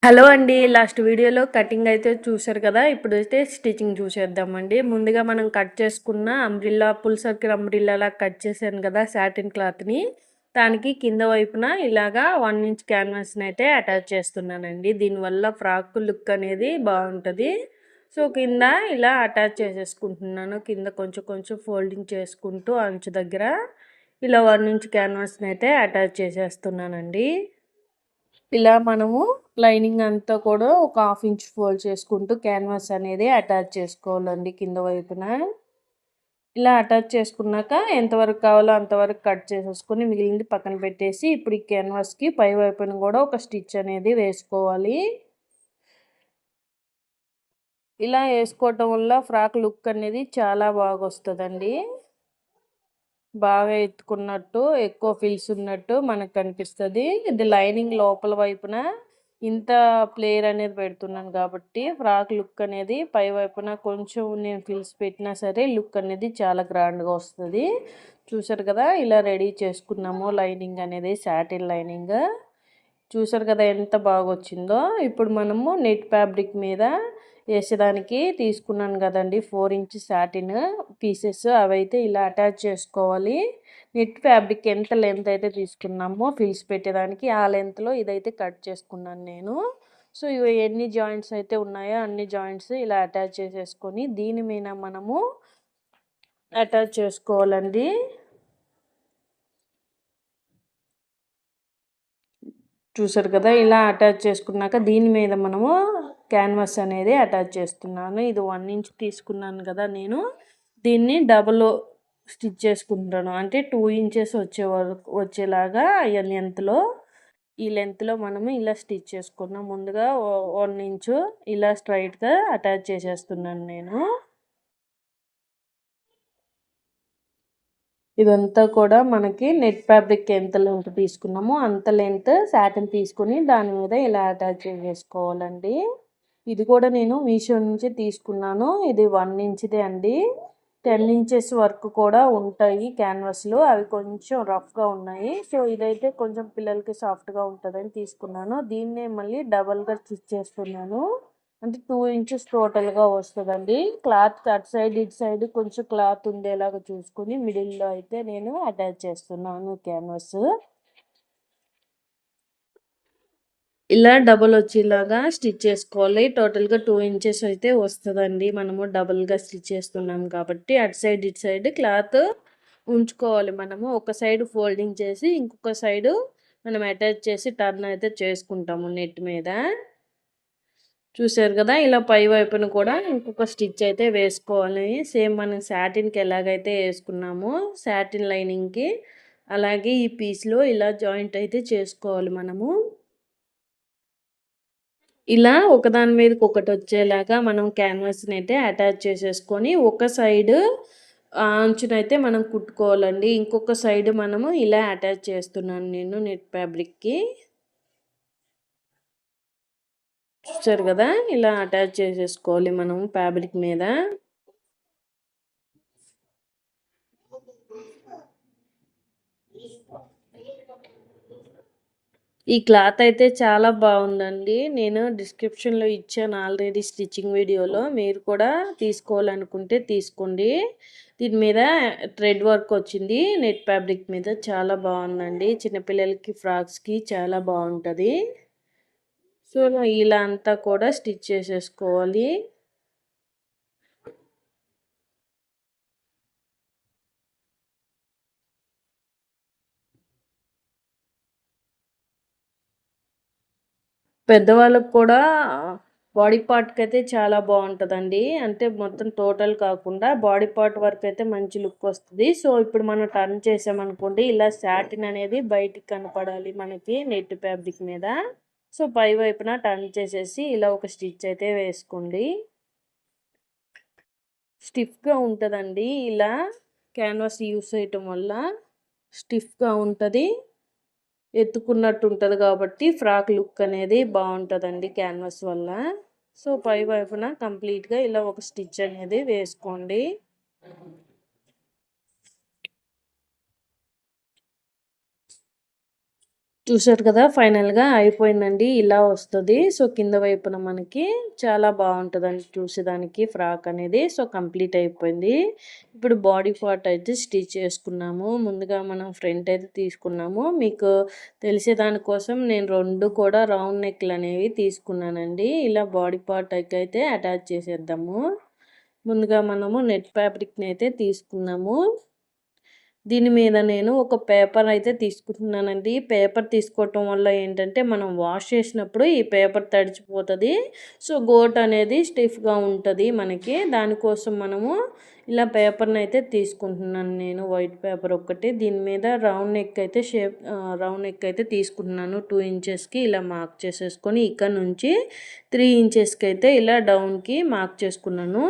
Hello అండి. Last వీడియోలో cutting అయితే చూసారు కదా! ఇప్పుడైతే స్టిచ్చింగ్ చూసేద్దామండి. ముందుగా మనం కట్ చేసుకున్న అంబ్రిల్లా ఫుల్ సర్కిల్ అంబ్రిల్లాలా కట్ చేశాను కదా! సాటిన్ క్లాత్‌ని. దానికి కింద వైపున ఇలాగా 1 ఇంచ్ క్యాన్వాస్‌ని అయితే అటాచ్ చేస్తున్నానండి. దీనివల్ల ఫ్రాక్ లుక్ అనేది బాగుంటది. సో, కింద ఇలా అటాచ్ చేసేసుకుంటున్నాను. కింద కొంచెం కొంచెం ఫోల్డింగ్ చేసుకుంటూ అంచు దగ్గర ఇలా 1 ఇంచ్ క్యాన్వాస్‌ని అయితే అటాచ్ చేసేస్తున్నానండి. ఇలా మనము లైనింగ్ అంతా కూడా ఒక 1/2 ఇంచ్ ఫోల్డ్ చేసుకుంటూ క్యాన్వాస్ అనేది అటాచ్ చేసుకోవాలండి కింద వైపున. ఇలా అటాచ్ చేసుకున్నాక ఎంతవరకు కావాలో అంతవరకు కట్ చేసేసుకొని మిగిలింది పక్కన పెట్టేసి ఇప్పుడు ఈ క్యాన్వాస్కి పై వైపున కూడా ఒక స్టిచ్ అనేది వేసుకోవాలి. ఇలా వేసుకోవటం వల్ల ఫ్రాక్ లుక్ అనేది చాలా బాగా వస్తుందండి. బాగా ఎత్తుకున్నట్టు ఎక్కువ ఫిల్స్ ఉన్నట్టు మనకు కనిపిస్తుంది. ఇది లైనింగ్ లోపల వైపున ఇంత ప్లేయర్ అనేది పెడుతున్నాను కాబట్టి ఫ్రాక్ లుక్ అనేది పై వైపున కొంచెం నేను ఫిల్స్ పెట్టినా సరే లుక్ అనేది చాలా గ్రాండ్గా వస్తుంది. చూసారు కదా, ఇలా రెడీ చేసుకున్నాము లైనింగ్ అనేది, సాటిన్ లైనింగ్. చూసారు కదా ఎంత బాగా వచ్చిందో. ఇప్పుడు మనము నెట్ ఫ్యాబ్రిక్ మీద వేసేదానికి తీసుకున్నాను కదండి 4 ఇంచ్ సాటిన్ పీసెస్, అవైతే ఇలా అటాచ్ చేసుకోవాలి. నెట్ ఫ్యాబ్రిక్ ఎంత లెంత్ అయితే తీసుకున్నామో ఫిల్స్ పెట్టేదానికి ఆ లెంత్లో ఇదైతే కట్ చేసుకున్నాను నేను. సో ఇవి ఎన్ని జాయింట్స్ అయితే ఉన్నాయో అన్ని జాయింట్స్ ఇలా అటాచ్ చేసేసుకొని దీని మీద మనము అటాచ్ చేసుకోవాలండి. చూసారు కదా, ఇలా అటాచ్ చేసుకున్నాక దీని మీద మనము క్యాన్వాస్ అనేది అటాచ్ చేస్తున్నాను. ఇది 1 ఇంచ్ తీసుకున్నాను కదా నేను, దీన్ని డబుల్ స్టిచ్ చేసుకుంటాను. అంటే 2 ఇంచెస్ వచ్చే వరకు వచ్చేలాగా ఈ లెంత్లో మనము ఇలా స్టిచ్ చేసుకున్నాం. ముందుగా 1 ఇంచు ఇలా స్ట్రైట్గా అటాచ్ చేసేస్తున్నాను నేను. ఇదంతా కూడా మనకి నెట్ ఫ్యాబ్రిక్ ఎంత లెంత్ తీసుకున్నామో అంత లెంత్ సాటిన్ తీసుకుని దాని మీద ఇలా అటాచ్ చేసుకోవాలండి. ఇది కూడా నేను మీషో నుంచి తీసుకున్నాను. ఇది 1 ఇంచ్దే అండి. 10 ఇంచెస్ వరకు కూడా ఉంటాయి క్యాన్వాస్లు, అవి కొంచెం రఫ్గా ఉన్నాయి. సో ఇదైతే కొంచెం పిల్లలకి సాఫ్ట్గా ఉంటుందని తీసుకున్నాను. దీన్నే మళ్ళీ డబల్గా స్టిచ్ చేస్తున్నాను. అంటే 2 ఇంచెస్ టోటల్గా వస్తుందండి. క్లాత్ అటు సైడ్ ఇటు సైడ్ కొంచెం క్లాత్ ఉండేలాగా చూసుకుని మిడిల్లో అయితే నేను అటాచ్ చేస్తున్నాను క్యాన్వాస్. ఇలా డబల్ వచ్చేలాగా స్టిచ్ చేసుకోవాలి. టోటల్గా 2 ఇంచెస్ అయితే వస్తుందండి. మనము డబల్గా స్టిచ్ చేస్తున్నాం కాబట్టి అటు సైడ్ ఇటు సైడ్ క్లాత్ ఉంచుకోవాలి. మనము ఒక సైడ్ ఫోల్డింగ్ చేసి ఇంకొక సైడు మనం అటాచ్ చేసి టర్న్ అయితే చేసుకుంటాము నెట్ మీద. చూసారు కదా, ఇలా పై వైపున కూడా ఇంకొక స్టిచ్ అయితే వేసుకోవాలి. సేమ్ మనం సాటిన్కి ఎలాగైతే వేసుకున్నామో సాటిన్ లైనింగ్కి అలాగే ఈ పీస్లో ఇలా జాయింట్ అయితే చేసుకోవాలి మనము. ఇలా ఒకదాని మీదకి ఒకటి వచ్చేలాగా మనం క్యాన్వాస్ని అయితే అటాచ్ చేసేసుకొని ఒక సైడ్ అంచునైతే మనం కుట్టుకోవాలండి. ఇంకొక సైడ్ మనము ఇలా అటాచ్ చేస్తున్నాను నేను నెట్ ఫ్యాబ్రిక్కి. చూసారు కదా, ఇలా అటాచ్ చేసేసుకోవాలి మనం ఫ్యాబ్రిక్ మీద. ఈ క్లాత్ అయితే చాలా బాగుందండి. నేను డిస్క్రిప్షన్లో ఇచ్చాను ఆల్రెడీ స్టిచ్చింగ్ వీడియోలో, మీరు కూడా తీసుకోవాలనుకుంటే తీసుకోండి. దీని మీద థ్రెడ్ వర్క్ వచ్చింది నెట్ ఫ్యాబ్రిక్ మీద, చాలా బాగుందండి. చిన్నపిల్లలకి ఫ్రాక్స్కి చాలా బాగుంటుంది. సో ఇలా అంతా కూడా స్టిచ్ చేసేసుకోవాలి. పెద్దవాళ్ళకి కూడా బాడీ పార్ట్కి అయితే చాలా బాగుంటుందండి. అంటే మొత్తం టోటల్ కాకుండా బాడీ పార్ట్ వరకు అయితే మంచి లుక్ వస్తుంది. సో ఇప్పుడు మనం టర్న్ చేసామనుకోండి, ఇలా సాటిన్ అనేది బయటికి కనపడాలి మనకి నెట్ ఫ్యాబ్రిక్ మీద. సో పై వైపున టర్న్ చేసేసి ఇలా ఒక స్టిచ్ అయితే వేసుకోండి. స్టిఫ్గా ఉంటుందండి. ఇలా క్యాన్వాస్ యూస్ చేయటం వల్ల స్టిఫ్గా ఉంటుంది, ఎత్తుకున్నట్టు ఉంటుంది కాబట్టి ఫ్రాక్ లుక్ అనేది బాగుంటుందండి క్యాన్వాస్ వల్ల. సో పై వైపున కంప్లీట్గా ఇలా ఒక స్టిచ్ అనేది వేసుకోండి. చూసారు కదా! ఫైనల్‌గా అయిపోయిందండి. ఇలా వస్తది. సో, కింద వైపున మనకి చాలా బావుంటదండి చూసేదానికి ఫ్రాక్ అనేది. సో, కంప్లీట్ అయిపోయింది. ఇప్పుడు బాడీ పార్ట్ అయితే స్టిచ్ చేసుకున్నాము. ముందుగా మనం ఫ్రంట్ అయితే తీసుకున్నాము. మీకు తెలిసేదాని కోసం నేను 2 కూడా రౌండ్ నెక్‌లనేవి తీసుకున్నానండి. ఇలా బాడీ పార్ట్‌కైతే అటాచ్ చేసేద్దాము. ముందుగా మనము నెట్ ఫ్యాబ్రిక్‌నైతే తీసుకున్నాము. దీని మీద నేను ఒక పేపర్ అయితే తీసుకుంటున్నానండి. పేపర్ తీసుకోవటం వల్ల ఏంటంటే, మనం వాష్ చేసినప్పుడు ఈ పేపర్ తడిచిపోతది. సో, గోట్ అనేది స్టిఫ్‌గా ఉంటది మనకి. దానికోసం మనము ఇలా పేపర్‌నైతే తీసుకుంటున్నాను నేను. వైట్ పేపర్ ఒక్కటి. దీని మీద రౌండ్ నెక్ అయితే తీసుకుంటున్నాను. 2 ఇంచెస్‌కి ఇలా మార్క్ చేసేసుకొని, ఇక్కడ నుంచి 3 ఇంచెస్‌కి అయితే ఇలా డౌన్‌కి మార్క్ చేసుకున్నాను.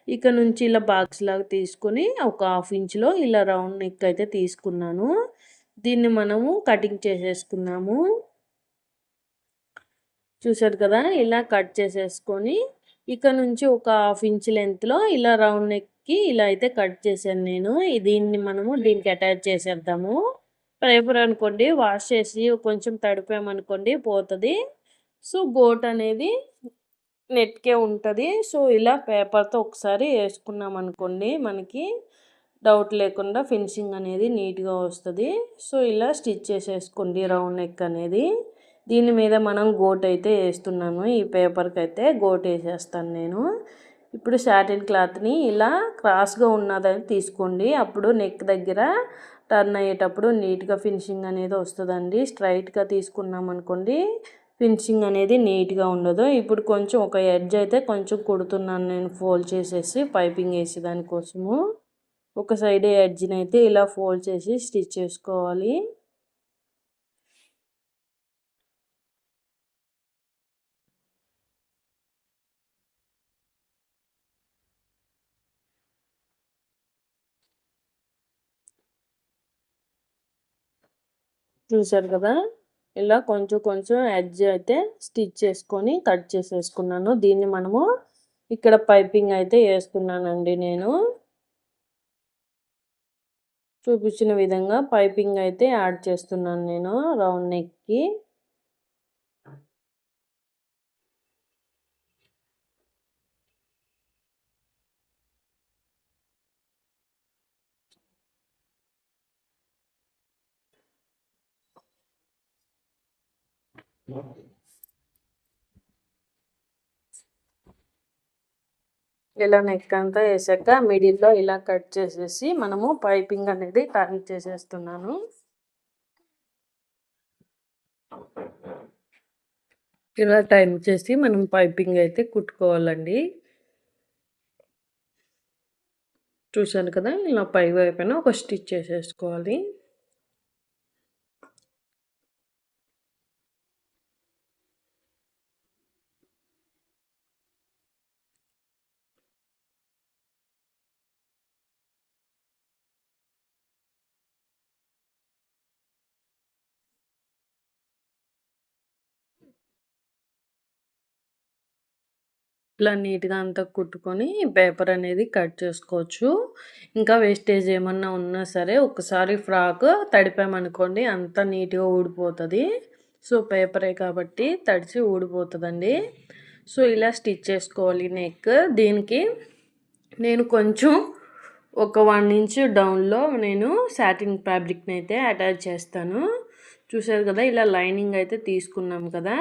ఇక్కడ నుంచి ఇలా బాక్స్ లాగా తీసుకొని ఒక హాఫ్ ఇంచ్‌లో ఇలా రౌండ్ నెక్ అయితే తీసుకున్నాను. దీన్ని మనము కటింగ్ చేసేసుకున్నాము. చూసారు కదా! ఇలా కట్ చేసేసుకొని ఇక్కడ నుంచి ఒక హాఫ్ ఇంచ్ లెంగ్త్‌లో ఇలా రౌండ్ నెక్‌కి ఇలా అయితే కట్ చేశాను నేను. దీన్ని మనము దీనికి అటాచ్ చేసేద్దాము. పేపర్ అనుకోండి వాష్ చేసి కొంచెం తడిపామనుకోండి పోతది. సో, గోట్ అనేది నెట్‌కే ఉంటది. సో, ఇలా పేపర్‌తో ఒకసారి ఏసుకున్నామనుకోండి మనకి డౌట్ లేకుండా ఫినిషింగ్ అనేది నీట్‌గా వస్తది. సో, ఇలా స్టిచ్ చేసేసుకోండి రౌండ్ నెక్ అనేది. దీని మీద మనం గోట్ అయితే ఏస్తున్నాను. ఈ పేపర్‌కైతే గోట్ ఏసేస్తాను నేను. ఇప్పుడు సాటిన్ క్లాత్‌ని ఇలా క్రాస్‌గా ఉన్నదని తీసుకోండి. అప్పుడు నెక్ దగ్గర టర్న్ అయ్యేటప్పుడు నీట్‌గా ఫినిషింగ్ అనేది వస్తదండి. స్ట్రైట్‌గా తీసుకున్నామనుకోండి ఫినిషింగ్ అనేది నీట్‌గా ఉండదు. ఇప్పుడు కొంచెం ఒక ఎడ్జ్ అయితే కొంచెం కుడుతున్నాను నేను ఫోల్డ్ చేసేసి పైపింగ్ ఏసే దానికోసము. ఒక సైడ్ ఎడ్జ్‌నైతే ఇలా ఫోల్డ్ చేసి స్టిచ్ చేసుకోవాలి. చూసారు కదా! ఇలా కొంచెం కొంచెం ఎడ్జ్ అయితే స్టిచ్ చేసుకొని కట్ చేసేసుకున్నాను. దీన్ని మనము ఇక్కడ పైపింగ్ అయితే ఏస్తున్నానండి నేను. చూపించిన విధంగా పైపింగ్ అయితే యాడ్ చేస్తున్నాను నేను రౌండ్ నెక్‌కి. ఇలా నెక్ అంతా ఏసాక మిడిల్‌లో ఇలా కట్ చేసేసి మనము పైపింగ్ అనేది టర్న్ చేసేస్తున్నాను. ఇలా టర్న్ చేసి మనం పైపింగ్ అయితే కుట్టుకోవాలండి. చూశాను కదా! ఇలా పై వైపున ఒక స్టిచ్ చేసేసుకోవాలి. ఇలా నీట్‌గా అంతా కుట్టుకొని పేపర్ అనేది కట్ చేసుకోవచ్చు. ఇంకా వేస్టేజ్ ఏమన్నా ఉన్నా సరే ఒకసారి ఫ్రాక్ తడిపామనుకోండి అంతా నీట్‌గా ఊడిపోతది. సో, పేపరే కాబట్టి తడిసి ఊడిపోతదండి. సో, ఇలా స్టిచ్ చేసుకోవాలి నెక్. దీనికి నేను కొంచెం ఒక 1 ఇంచ్ డౌన్‌లో నేను సాటిన్ ఫ్యాబ్రిక్‌ని అయితే అటాచ్ చేస్తాను. చూసారు కదా! ఇలా లైనింగ్ అయితే తీసుకున్నాం కదా!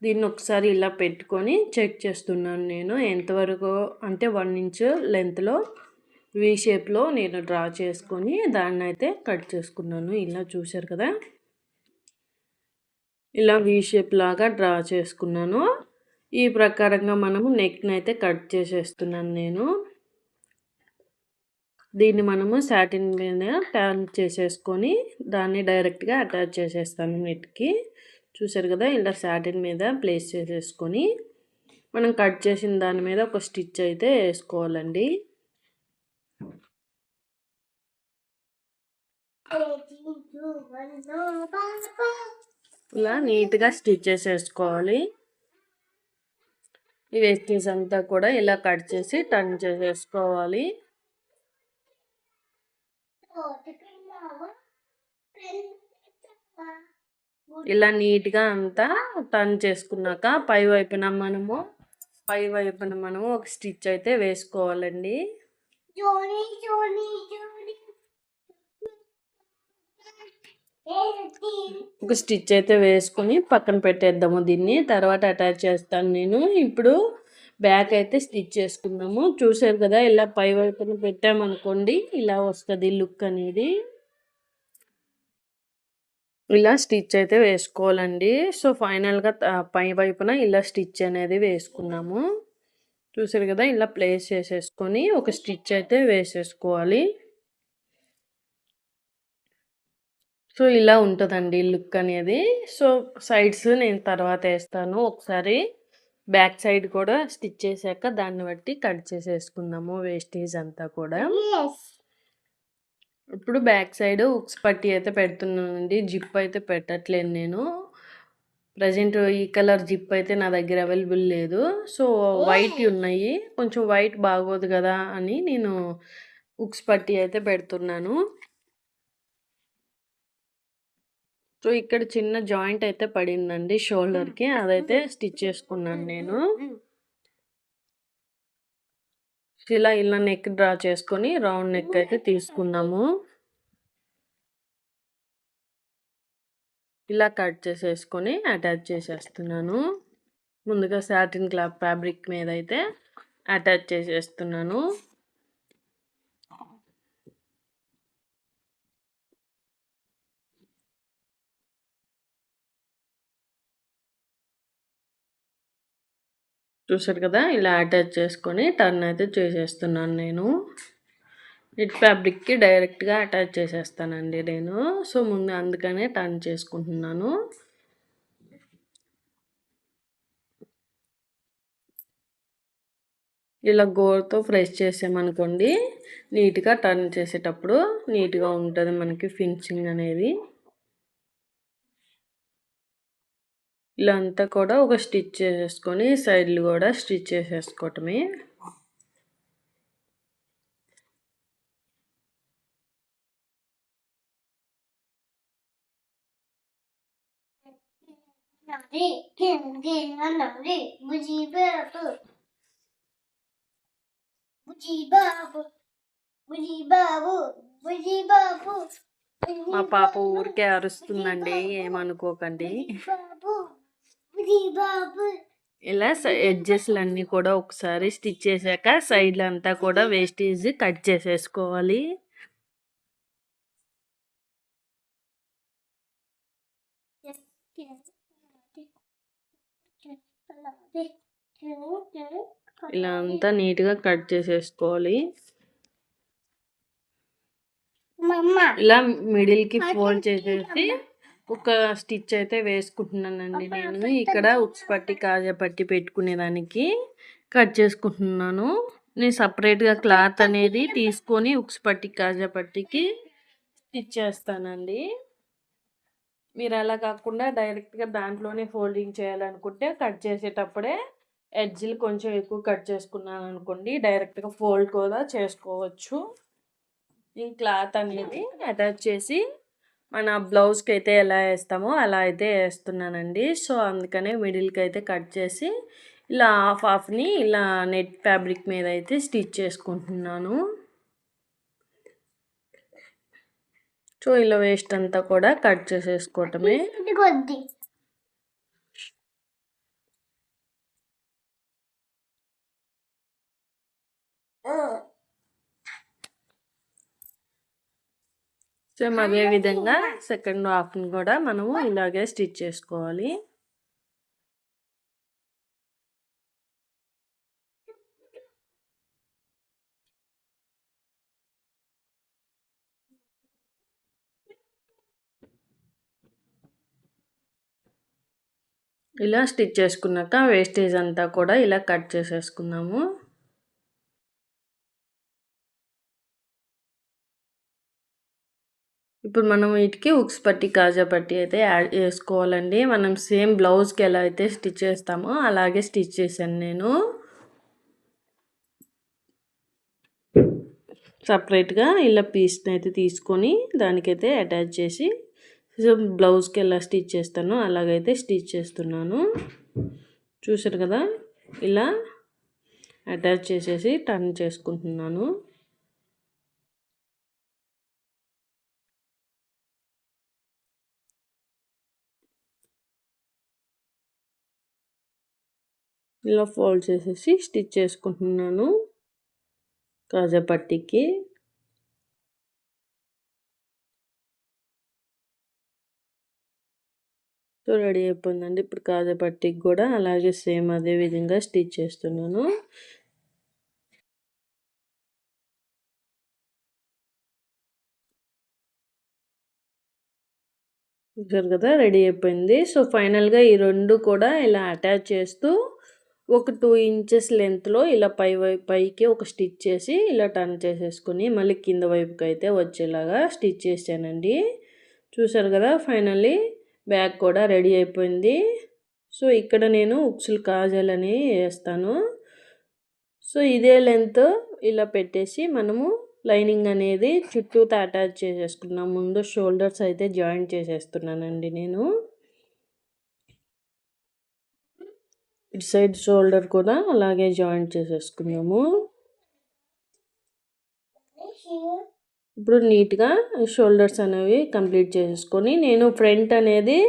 దీన్ని ఒకసారి ఇలా పెట్టుకొని చెక్ చేస్తున్నాను నేను. ఎంతవరకు అంటే 1 ఇంచ్ లెంగ్త్‌లో వి షేప్‌లో నేను డ్రా చేసుకొని దాన్నైతే కట్ చేసుకున్నాను. ఇలా చూసారు కదా! ఇలా వి షేప్ లాగా డ్రా చేసుకున్నాను. ఈ ప్రకారంగా మనము నెక్‌నైతే కట్ చేసేస్తున్నాను నేను. దీన్ని మనము సాటిన్ మీద టర్న్ చేసేసుకొని దాన్ని డైరెక్ట్‌గా అటాచ్ చేసేస్తాను నెట్‌కి. చూసారు కదా! ఇలా సాటిన్ మీద ప్లేస్ చేసేసుకొని మనం కట్ చేసిన దాని మీద ఒక స్టిచ్ అయితే ఏసుకోవాలండి. ఇలా నీట్‌గా స్టిచ్ చేసేసుకోవాలి. ఈ వేస్టేజ్ అంతా కూడా ఇలా కట్ చేసి టర్న్ చేసేసుకోవాలి. ఇలా నీట్గా అంతా టర్న్ చేసుకున్నాక పై వైపున మనము ఒక స్టిచ్ అయితే వేసుకోవాలండి. ఒక స్టిచ్ అయితే వేసుకొని పక్కన పెట్టేద్దాము. దీన్ని తర్వాత అటాచ్ చేస్తాను నేను. ఇప్పుడు బ్యాక్ అయితే స్టిచ్ చేసుకుందాము. చూసారు కదా, ఇలా పై వైపున పెట్టామనుకోండి ఇలా వస్తుంది లుక్ అనేది. ఇలా స్టిచ్ అయితే వేసుకోవాలండి. సో ఫైనల్గా పై వైపున ఇలా స్టిచ్ అనేది వేసుకున్నాము. చూసారు కదా, ఇలా ప్లేస్ చేసేసుకొని ఒక స్టిచ్ అయితే వేసేసుకోవాలి. సో ఇలా ఉంటుందండి లుక్ అనేది. సో సైడ్స్ నేను తర్వాత వేస్తాను. ఒకసారి బ్యాక్ సైడ్ కూడా స్టిచ్ చేశాక దాన్ని బట్టి కట్ చేసేసుకుందాము వేస్టేజ్ అంతా కూడా. ఇప్పుడు బ్యాక్ సైడ్ ఉక్స్ పట్టి అయితే పెడుతున్నానండి. జిప్ అయితే పెట్టట్లేదు నేను. ప్రజెంట్ ఈ కలర్ జిప్ అయితే నా దగ్గర అవైలబుల్ లేదు. సో వైట్ ఉన్నాయి, కొంచెం వైట్ బాగోదు కదా అని నేను ఉక్స్ పట్టి అయితే పెడుతున్నాను. సో ఇక్కడ చిన్న జాయింట్ అయితే పడిందండి షోల్డర్కి, అదైతే స్టిచ్ చేసుకున్నాను నేను. ఇలా నెక్ డ్రా చేసుకొని రౌండ్ నెక్ అయితే తీసుకున్నాము. ఇలా కట్ చేసేసుకొని అటాచ్ చేసేస్తున్నాను. ముందుగా సాటిన్ క్లాత్ ఫ్యాబ్రిక్ మీద అయితే అటాచ్ చేసేస్తున్నాను. చూసారు కదా, ఇలా అటాచ్ చేసుకొని టర్న్ అయితే చేసేస్తున్నాను నేను. నెట్ ఫ్యాబ్రిక్కి డైరెక్ట్గా అటాచ్ చేసేస్తానండి నేను. సో ముందు అందుకనే టర్న్ చేసుకుంటున్నాను. ఇలా గోరుతో ప్రెస్ చేసామనుకోండి నీట్గా టర్న్ చేసేటప్పుడు నీట్గా ఉంటుంది మనకి ఫినిషింగ్ అనేది. ఇలా అంతా కూడా ఒక స్టిచ్ చేసేసుకొని సైడ్లు కూడా స్టిచ్ చేసేసుకోవటమే. మా పాప ఊరికే అరుస్తుందండి, ఏమనుకోకండి. ఇలా ఎడ్జెస్లన్నీ కూడా ఒకసారి స్టిచ్ చేశాక సైడ్లు అంతా కూడా వేస్టేజ్ కట్ చేసేసుకోవాలి. ఇలా అంతా నీట్గా కట్ చేసేసుకోవాలి. ఇలా మిడిల్కి ఫోల్డ్ చేసేసి ఒక స్టిచ్ అయితే వేసుకుంటున్నానండి నేను. ఇక్కడ ఉక్స్ పట్టి కాజా పట్టి పెట్టుకునేదానికి కట్ చేసుకుంటున్నాను. నేను సపరేట్గా క్లాత్ అనేది తీసుకొని ఉక్స్ పట్టి కాజా పట్టికి స్టిచ్ చేస్తానండి. మీరు అలా కాకుండా డైరెక్ట్గా దాంట్లోనే ఫోల్డింగ్ చేయాలనుకుంటే కట్ చేసేటప్పుడే ఎడ్జ్లు కొంచెం ఎక్కువ కట్ చేసుకున్నాను అనుకోండి, డైరెక్ట్గా ఫోల్డ్ కూడా చేసుకోవచ్చు. ఈ క్లాత్ అనేది అటాచ్ చేసి మన బ్లౌజ్కి అయితే ఎలా వేస్తామో అలా అయితే వేస్తున్నానండి. సో అందుకనే మిడిల్కి అయితే కట్ చేసి ఇలా హాఫ్ని ఇలా నెట్ ఫ్యాబ్రిక్ మీద అయితే స్టిచ్ చేసుకుంటున్నాను. సో ఇలా వేస్ట్ అంతా కూడా కట్ చేసేసుకోవటమే. సేమ్ అదే విధంగా సెకండ్ హాఫ్ని కూడా మనము ఇలాగే స్టిచ్ చేసుకోవాలి. ఇలా స్టిచ్ చేసుకున్నాక వేస్టేజ్ అంతా కూడా ఇలా కట్ చేసేసుకున్నాము. ఇప్పుడు మనం వీటికి ఉక్స్ పట్టి కాజా పట్టి అయితే యాడ్ చేసుకోవాలండి. మనం సేమ్ బ్లౌజ్కి ఎలా అయితే స్టిచ్ చేస్తామో అలాగే స్టిచ్ చేశాను నేను. సపరేట్గా ఇలా పీస్ని అయితే తీసుకొని దానికైతే అటాచ్ చేసి సో బ్లౌజ్కి ఎలా స్టిచ్ చేస్తానో అలాగైతే స్టిచ్ చేస్తున్నాను. చూసారు కదా, ఇలా అటాచ్ చేసేసి టర్న్ చేసుకుంటున్నాను. ఇలా ఫోల్డ్ చేసేసి స్టిచ్ చేసుకుంటున్నాను కాజా పట్టీకి. సో రెడీ అయిపోయిందండి. ఇప్పుడు కాజా పట్టీకి కూడా అలాగే సేమ్ అదే విధంగా స్టిచ్ చేస్తున్నాను. చూసారు కదా, రెడీ అయిపోయింది. సో ఫైనల్గా ఈ రెండు కూడా ఇలా అటాచ్ చేస్తూ ఒక 2 ఇంచెస్ లెంత్లో ఇలా పైకి ఒక స్టిచ్ చేసి ఇలా టర్న్ చేసేసుకుని మళ్ళీ కింద వైపుకి అయితే వచ్చేలాగా స్టిచ్ చేశానండి. చూసారు కదా, ఫైనల్లీ బ్యాగ్ కూడా రెడీ అయిపోయింది. సో ఇక్కడ నేను ఉక్సులు కాజాలని వేస్తాను. సో ఇదే లెంత్ ఇలా పెట్టేసి మనము లైనింగ్ అనేది చుట్టూతో అటాచ్ చేసేసుకున్నాం. ముందు షోల్డర్స్ అయితే జాయింట్ చేసేస్తున్నానండి నేను. ఇటు సైడ్ షోల్డర్ కూడా అలాగే జాయింట్ చేసేసుకున్నాము. ఇప్పుడు నీట్గా షోల్డర్స్ అనేవి కంప్లీట్ చేసేసుకొని నేను ఫ్రంట్ అనేది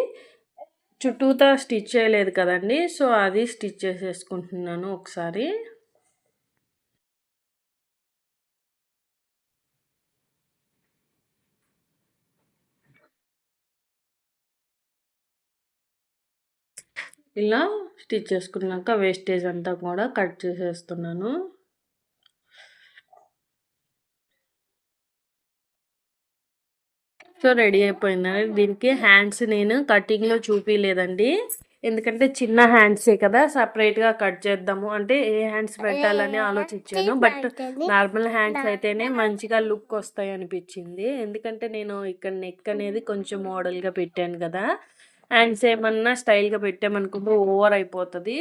చుట్టూతా స్టిచ్ చేయలేదు కదండి, సో అది స్టిచ్ చేసేసుకుంటున్నాను ఒకసారి. ఇలా స్టిచ్ చేసుకున్నాక వేస్టేజ్ అంతా కూడా కట్ చేసేస్తున్నాను. సో రెడీ అయిపోయిందండి. దీనికి హ్యాండ్స్ నేను కటింగ్లో చూపించలేదండి, ఎందుకంటే చిన్న హ్యాండ్సే కదా, సపరేట్గా కట్ చేద్దాము అంటే ఏ హ్యాండ్స్ పెట్టాలని ఆలోచించాను. బట్ నార్మల్ హ్యాండ్స్ అయితేనే మంచిగా లుక్ వస్తాయి అనిపించింది. ఎందుకంటే నేను ఇక్కడ నెక్ అనేది కొంచెం మోడల్గా పెట్టాను కదా, హ్యాండ్స్ ఏమన్నా స్టైల్గా పెట్టామనుకుంటే ఓవర్ అయిపోతుంది.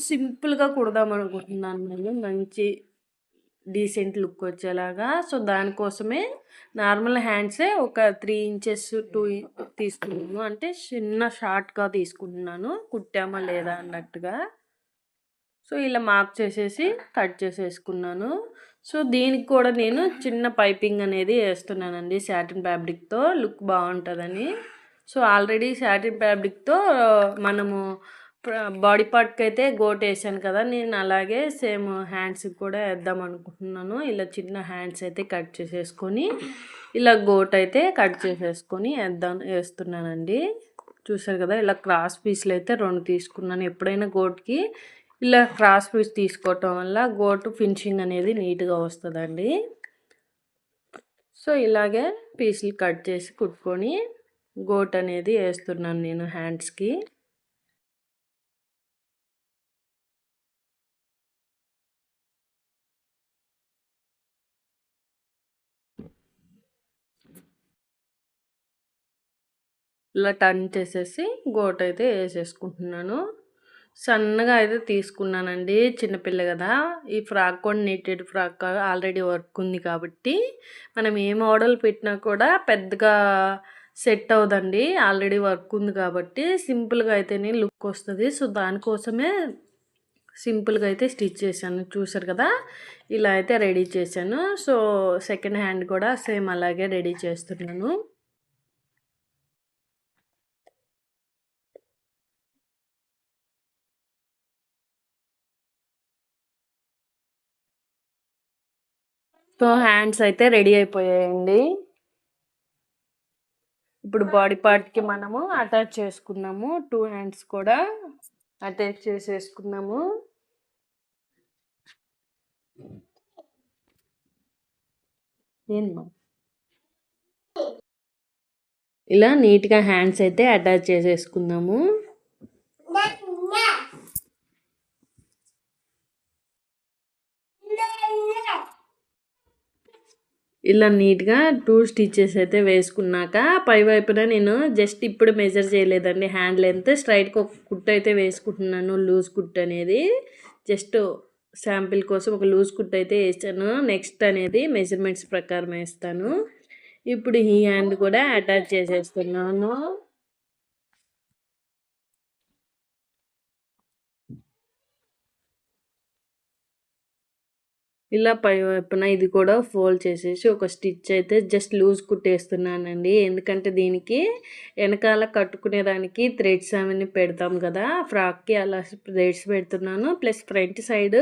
సింపుల్గా కుడదాం అనుకుంటున్నాను నేను, మంచి డీసెంట్ లుక్ వచ్చేలాగా. సో దానికోసమే నార్మల్ హ్యాండ్సే ఒక 3 ఇంచెస్ 2 తీసుకున్నాను, అంటే చిన్న షార్ట్గా తీసుకుంటున్నాను కుట్టామా లేదా అన్నట్టుగా. సో ఇలా మార్క్ చేసేసి కట్ చేసేసుకున్నాను. సో దీనికి కూడా నేను చిన్న పైపింగ్ అనేది వేస్తున్నానండి సాటిన్ ఫ్యాబ్రిక్తో, లుక్ బాగుంటుందని. సో ఆల్రెడీ సాటిన్ ఫ్యాబ్రిక్తో మనము బాడీ పార్ట్కి అయితే గోట్ వేసాను కదా, నేను అలాగే సేమ్ హ్యాండ్స్కి కూడా వేద్దాం అనుకుంటున్నాను. ఇలా చిన్న హ్యాండ్స్ అయితే కట్ చేసేసుకొని ఇలా గోట్ అయితే కట్ చేసేసుకొని వేస్తున్నానండి. చూసారు కదా, ఇలా క్రాస్ పీస్లు అయితే 2 తీసుకున్నాను. ఎప్పుడైనా గోట్కి ఇలా క్రాస్ పీస్ తీసుకోవటం వల్ల గోటు ఫినిషింగ్ అనేది నీట్గా వస్తుందండి. సో ఇలాగే పీసులు కట్ చేసి కుట్టుకొని గోట్ అనేది వేస్తున్నాను నేను హ్యాండ్స్కి. ఇలా టర్న్ చేసేసి గోట్ అయితే వేసేసుకుంటున్నాను. సన్నగా అయితే తీసుకున్నానండి, చిన్నపిల్ల కదా. ఈ ఫ్రాక్ కూడా నీటెడ్ ఫ్రాక్ ఆల్రెడీ వర్క్ ఉంది కాబట్టి మనం ఏ మోడల్ పెట్టినా కూడా పెద్దగా సెట్ అవుదండి, ఆల్రెడీ వర్క్ ఉంది కాబట్టి సింపుల్గా అయితేనే లుక్ వస్తుంది. సో దానికోసమే సింపుల్గా అయితే స్టిచ్ చేశాను. చూసారు కదా, ఇలా అయితే రెడీ చేశాను. సో సెకండ్ హ్యాండ్ కూడా సేమ్ అలాగే రెడీ చేస్తున్నాను. సో హ్యాండ్స్ అయితే రెడీ అయిపోయాయండి. ఇప్పుడు బాడీ పార్ట్కి మనము అటాచ్ చేసుకున్నాము. 2 హ్యాండ్స్ కూడా అటాచ్ చేసేసుకున్నాము. ఇలా నీట్గా హ్యాండ్స్ అయితే అటాచ్ చేసేసుకున్నాము. ఇలా నీట్గా 2 స్టిచెస్ అయితే వేసుకున్నాక పై వైపున నేను జస్ట్ ఇప్పుడు మెజర్ చేయలేదండి, హ్యాండ్ లెంత్ స్ట్రైట్గా ఒక కుట్టు అయితే వేసుకుంటున్నాను. లూజ్ కుట్టు అనేది జస్ట్ శాంపిల్ కోసం ఒక లూజ్ కుట్టు అయితే వేసాను. నెక్స్ట్ అనేది మెజర్మెంట్స్ ప్రకారం వేస్తాను. ఇప్పుడు ఈ హ్యాండ్ కూడా అటాచ్ చేసేస్తున్నాను. ఇలా పై వైపున ఇది కూడా ఫోల్డ్ చేసేసి ఒక స్టిచ్ అయితే జస్ట్ లూజ్ కుట్టేస్తున్నానండి. ఎందుకంటే దీనికి వెనకాల కట్టుకునేదానికి థ్రెడ్స్ అవన్నీ పెడతాం కదా, ఫ్రాక్కి అలా థ్రెడ్స్ పెడుతున్నాను. ప్లస్ ఫ్రంట్ సైడ్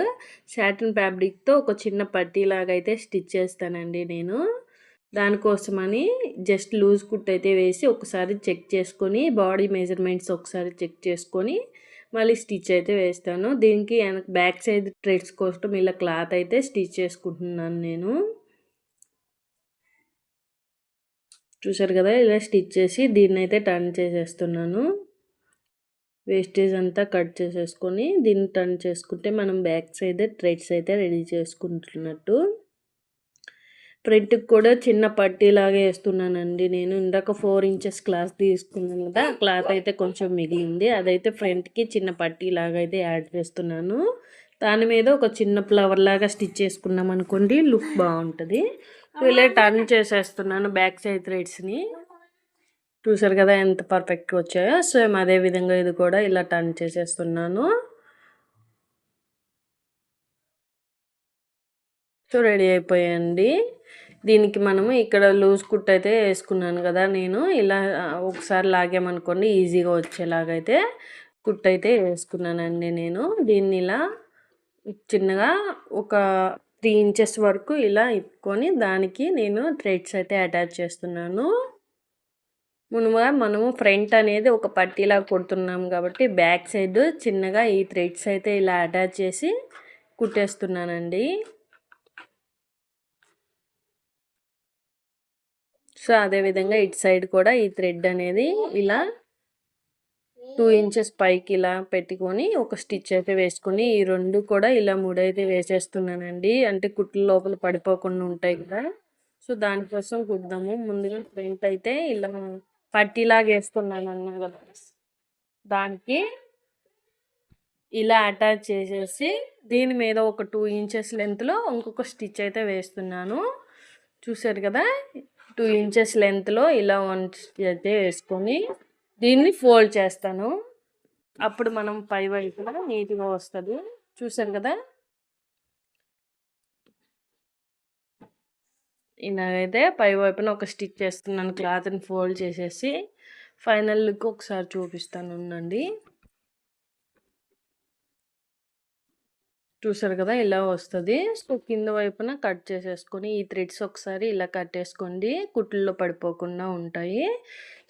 సాటిన్ ఫ్యాబ్రిక్తో ఒక చిన్న పట్టీ లాగా అయితే స్టిచ్ చేస్తానండి నేను. దానికోసమని జస్ట్ లూజ్ కుట్ అయితే వేసి ఒకసారి చెక్ చేసుకొని బాడీ మెజర్మెంట్స్ ఒకసారి చెక్ చేసుకొని మళ్ళీ స్టిచ్ అయితే వేస్తాను. దీనికి బ్యాక్ సైడ్ థ్రెడ్స్ కోసం ఇలా క్లాత్ అయితే స్టిచ్ చేసుకుంటున్నాను నేను. చూసారు కదా, ఇలా స్టిచ్ చేసి దీన్ని అయితే టర్న్ చేసేస్తున్నాను. వేస్టేజ్ అంతా కట్ చేసేసుకొని దీన్ని టర్న్ చేసుకుంటే మనం బ్యాక్ సైడ్ థ్రెడ్స్ అయితే రెడీ చేసుకుంటున్నట్టు. ఫ్రంట్కి కూడా చిన్న పట్టీలాగా వేస్తున్నానండి నేను. ఇందాక 4 ఇంచెస్ క్లాత్ తీసుకున్నాను కదా, క్లాత్ అయితే కొంచెం మిగిలింది. అదైతే ఫ్రంట్కి చిన్న పట్టీలాగా అయితే యాడ్ చేస్తున్నాను. దాని మీద ఒక చిన్న ఫ్లవర్ లాగా స్టిచ్ చేసుకున్నాం అనుకోండి, లుక్ బాగుంటుంది. ఇలా టర్న్ చేసేస్తున్నాను బ్యాక్ సైడ్ థ్రెడ్స్ని. చూసారు కదా ఎంత పర్ఫెక్ట్గా వచ్చాయో. సేమ్ అదే విధంగా ఇది కూడా ఇలా టర్న్ చేసేస్తున్నాను. సో రెడీ అయిపోయాయండి. దీనికి మనము ఇక్కడ లూజ్ కుట్ అయితే వేసుకున్నాను కదా నేను. ఇలా ఒకసారి లాగామనుకోండి ఈజీగా వచ్చేలాగైతే కుట్ అయితే వేసుకున్నానండి నేను. దీన్ని ఇలా చిన్నగా ఒక 3 ఇంచెస్ వరకు ఇలా ఇప్పుకొని దానికి నేను థ్రెడ్స్ అయితే అటాచ్ చేస్తున్నాను. మునుముగా మనము ఫ్రంట్ అనేది ఒక పట్టీలా కుడుతున్నాం కాబట్టి బ్యాక్ సైడ్ చిన్నగా ఈ థ్రెడ్స్ అయితే ఇలా అటాచ్ చేసి కుట్టేస్తున్నానండి. సో అదేవిధంగా ఇటు సైడ్ కూడా ఈ థ్రెడ్ అనేది ఇలా 2 ఇంచెస్ పైకి ఇలా పెట్టుకొని ఒక స్టిచ్ అయితే వేసుకొని ఈ రెండు కూడా ఇలా ముడైతే వేసేస్తున్నానండి. అంటే కుట్లు లోపల పడిపోకుండా ఉంటాయి కదా, సో దానికోసం కుడదాము. ముందుగా ఫ్రంట్ అయితే ఇలా పట్టీలాగా వేస్తున్నాను అన్నా కదా, దానికి ఇలా అటాచ్ చేసేసి దీని మీద ఒక 2 ఇంచెస్ లెంత్లో ఇంకొక స్టిచ్ అయితే వేస్తున్నాను. చూసారు కదా, 2 ఇంచెస్ లెంత్లో ఇలా 1 స్టిచ్ అయితే వేసుకొని దీన్ని ఫోల్డ్ చేస్తాను. అప్పుడు మనం పై వైపున నీట్గా వస్తుంది. చూసారు కదా, ఇలాగైతే పై వైపున ఒక స్టిచ్ చేస్తున్నాను. క్లాత్ని ఫోల్డ్ చేసేసి ఫైనల్ లుక్ ఒకసారి చూపిస్తాను ఉండండి. చూసారు కదా ఇలా వస్తుంది. సో కింద వైపున కట్ చేసేసుకొని ఈ థ్రెడ్స్ ఒకసారి ఇలా కట్టేసుకోండి, కుట్లలో పడిపోకుండా ఉంటాయి.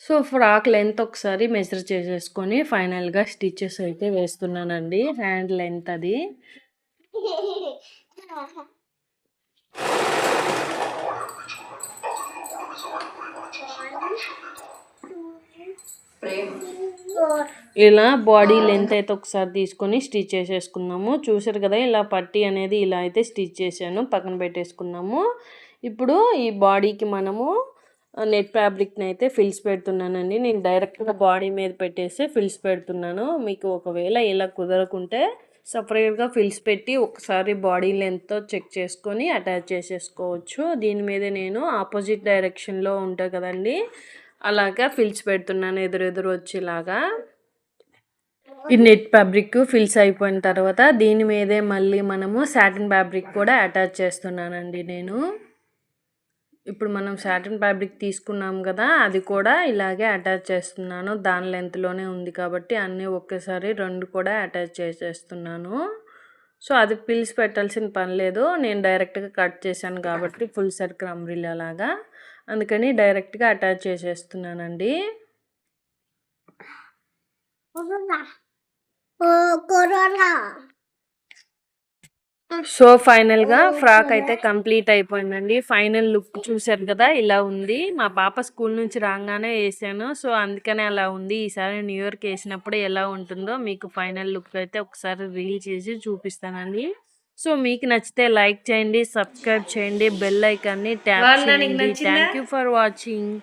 సో ఫ్రాక్ లెంత్ ఒకసారి మెజర్ చేసేసుకొని ఫైనల్గా స్టిచెస్ అయితే వేస్తున్నానండి. హ్యాండ్ లెంత్ అది. ఇలా బాడీ లెంత్ అయితే ఒకసారి తీసుకొని స్టిచ్ చేసేసుకున్నాము. చూసారు కదా, ఇలా పట్టీ అనేది ఇలా అయితే స్టిచ్ చేశాను, పక్కన పెట్టేసుకున్నాము. ఇప్పుడు ఈ బాడీకి మనము నెట్ ఫ్యాబ్రిక్ని అయితే ఫిల్స్ పెడుతున్నానండి. నేను డైరెక్ట్గా బాడీ మీద పెట్టేసి ఫిల్స్ పెడుతున్నాను. మీకు ఒకవేళ ఇలా కుదరకుంటే సపరేట్గా ఫిల్స్ పెట్టి ఒకసారి బాడీ లెంత్తో చెక్ చేసుకొని అటాచ్ చేసేసుకోవచ్చు. దీని మీద నేను ఆపోజిట్ డైరెక్షన్లో ఉంటుంది కదండి, అలాగా ఫిల్స్ పెడుతున్నాను ఎదురెదురు వచ్చేలాగా. ఈ నెట్ ఫ్యాబ్రిక్ ఫిల్స్ అయిపోయిన తర్వాత దీని మీదే మళ్ళీ మనము సాటిన్ ఫ్యాబ్రిక్ కూడా అటాచ్ చేస్తున్నానండి నేను. ఇప్పుడు మనం సాటిన్ ఫ్యాబ్రిక్ తీసుకున్నాం కదా, అది కూడా ఇలాగే అటాచ్ చేస్తున్నాను. దాని లెంత్లోనే ఉంది కాబట్టి అన్నీ ఒకేసారి రెండు కూడా అటాచ్ చేసేస్తున్నాను. సో అది ఫిల్స్ పెట్టాల్సిన పని లేదు, నేను డైరెక్ట్గా కట్ చేశాను కాబట్టి ఫుల్ సర్కిల్ అంబ్రిల్లా లాగా, అందుకని డైరెక్ట్గా అటాచ్ చేసేస్తున్నానండి. సో ఫైనల్గా ఫ్రాక్ అయితే కంప్లీట్ అయిపోయిందండి. ఫైనల్ లుక్ చూసారు కదా, ఇలా ఉంది. మా పాప స్కూల్ నుంచి రాగానే వేసాను, సో అందుకనే అలా ఉంది. ఈసారి న్యూ ఇయర్కి వేసినప్పుడు ఎలా ఉంటుందో మీకు ఫైనల్ లుక్ అయితే ఒకసారి రీల్ చేసి చూపిస్తానండి. సో మీకు నచ్చితే లైక్ చేయండి, సబ్స్క్రైబ్ చేయండి, బెల్ ఐకాన్ని ట్యాప్ చేయండి. Thank you for watching.